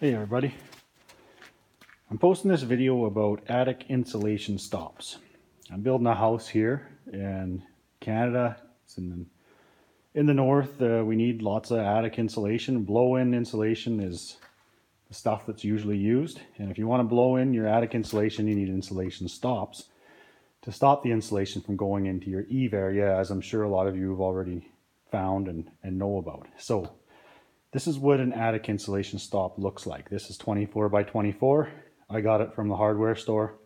Hey everybody, I'm posting this video about attic insulation stops. I'm building a house here in Canada. It's in the north. We need lots of attic insulation. Blow-in insulation is the stuff that's usually used. And if you want to blow in your attic insulation, you need insulation stops to stop the insulation from going into your eave area, as I'm sure a lot of you have already found and know about. So this is what an attic insulation stop looks like. This is 24 by 24. I got it from the hardware store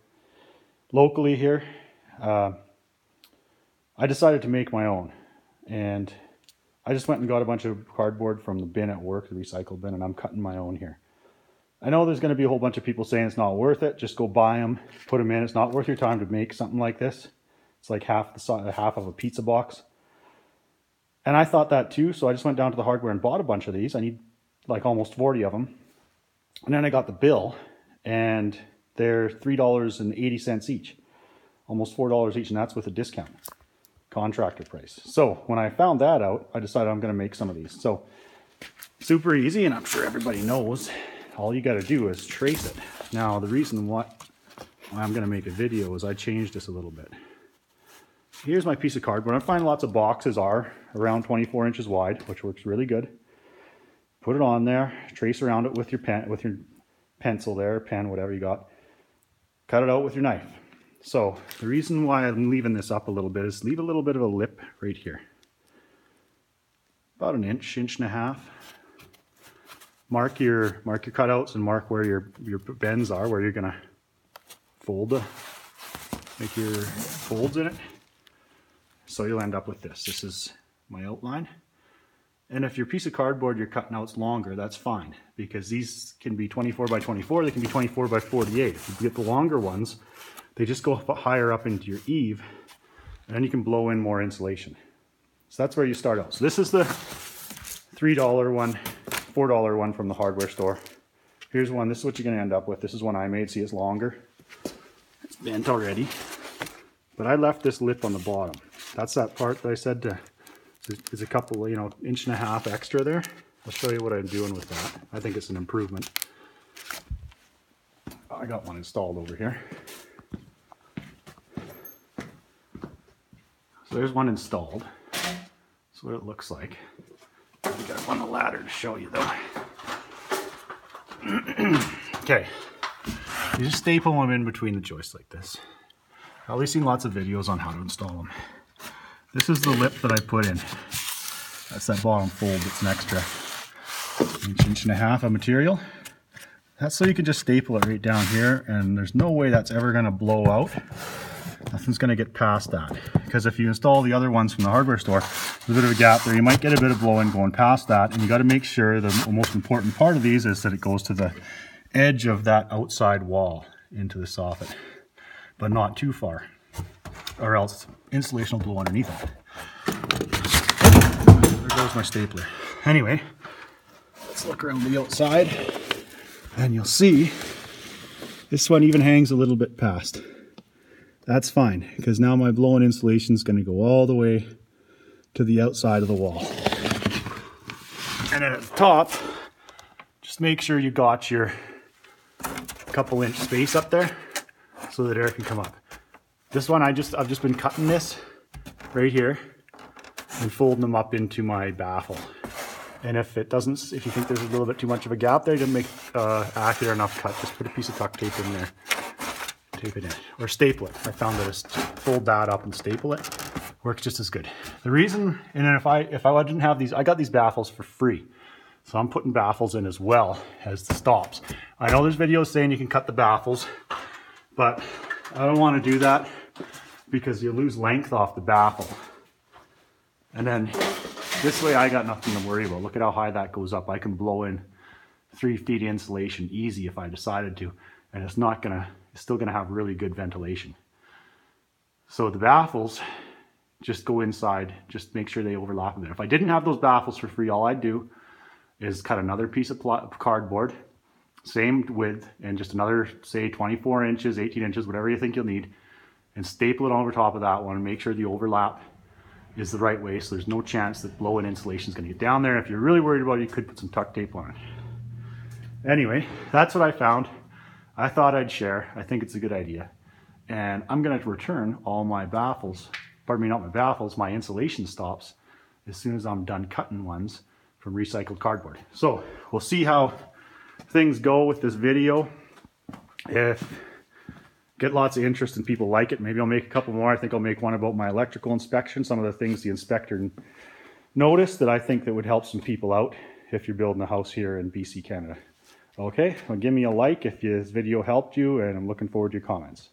locally here. I decided to make my own, and I just went and got a bunch of cardboard from the bin at work, the recycle bin, and I'm cutting my own here. I know there's going to be a whole bunch of people saying it's not worth it. Just go buy them, put them in. It's not worth your time to make something like this. It's like half of a pizza box. And I thought that too, so I just went down to the hardware and bought a bunch of these. I need like almost 40 of them. And then I got the bill, and they're $3.80 each. Almost $4 each, and that's with a discount. Contractor price. So when I found that out, I decided I'm going to make some of these. So super easy, and I'm sure everybody knows. All you got to do is trace it. Now the reason why I'm going to make a video is I changed this a little bit. Here's my piece of cardboard. I find lots of boxes are around 24 inches wide, which works really good. Put it on there, trace around it with your pen, with your pencil there, pen, whatever you got. Cut it out with your knife. So the reason why I'm leaving this up a little bit is leave a little bit of a lip right here. About an inch, inch and a half. Mark your cutouts and mark where your bends are, where you're gonna make your folds in it. So you'll end up with this. This is my outline. And if your piece of cardboard you're cutting out's longer, that's fine, because these can be 24 by 24, they can be 24 by 48. If you get the longer ones, they just go higher up into your eave, and then you can blow in more insulation. So that's where you start out. So this is the $3 one, $4 one from the hardware store. Here's one. This is what you're going to end up with. This is one I made. See, it's longer. It's bent already. But I left this lip on the bottom. That's that part that I said is a couple, inch and a half extra there. I'll show you what I'm doing with that. I think it's an improvement. I got one installed over here. So there's one installed. That's what it looks like. I got one on the ladder to show you though. Okay, you just staple them in between the joists like this. I've always seen lots of videos on how to install them. This is the lip that I put in. That's that bottom fold that's an extra inch and a half of material. That's so you can just staple it right down here, and there's no way that's ever going to blow out. Nothing's going to get past that. Because if you install the other ones from the hardware store, there's a bit of a gap there. You might get a bit of blow in going past that, and you got to make sure the most important part of these is that it goes to the edge of that outside wall into the soffit, but not too far, or else insulation will blow underneath it. There goes my stapler. Anyway, let's look around the outside, and you'll see this one even hangs a little bit past. That's fine, because now my blow-in insulation is going to go all the way to the outside of the wall. And then at the top, just make sure you got your couple inch space up there so that air can come up. This one, I've just been cutting this right here and folding them up into my baffle. And if you think there's a little bit too much of a gap there, you didn't make accurate enough cut, just put a piece of duct tape in there. Tape it in, or staple it. I found that just fold that up and staple it works just as good. The reason, and then if I didn't have these, I got these baffles for free, so I'm putting baffles in as well as the stops. I know there's videos saying you can cut the baffles, but I don't want to do that because you lose length off the baffle. And then this way I got nothing to worry about. Look at how high that goes up. I can blow in 3 feet of insulation easy if I decided to, and it's still gonna have really good ventilation. So the baffles just go inside, just make sure they overlap a bit. If I didn't have those baffles for free, all I'd do is cut another piece of cardboard, same width, and just another, say 24 inches, 18 inches, whatever you think you'll need, and staple it over top of that one and make sure the overlap is the right way, so there's no chance that blow-in insulation is gonna get down there. If you're really worried about it, you could put some duct tape on it. Anyway, that's what I found. I thought I'd share. I think it's a good idea. And I'm going to return all my baffles, pardon me, not my baffles, my insulation stops as soon as I'm done cutting ones from recycled cardboard. So we'll see how things go with this video. If get lots of interest and people like it, maybe I'll make a couple more. I think I'll make one about my electrical inspection, some of the things the inspector noticed that I think that would help some people out if you're building a house here in BC, Canada. Okay, well, give me a like if this video helped you, and I'm looking forward to your comments.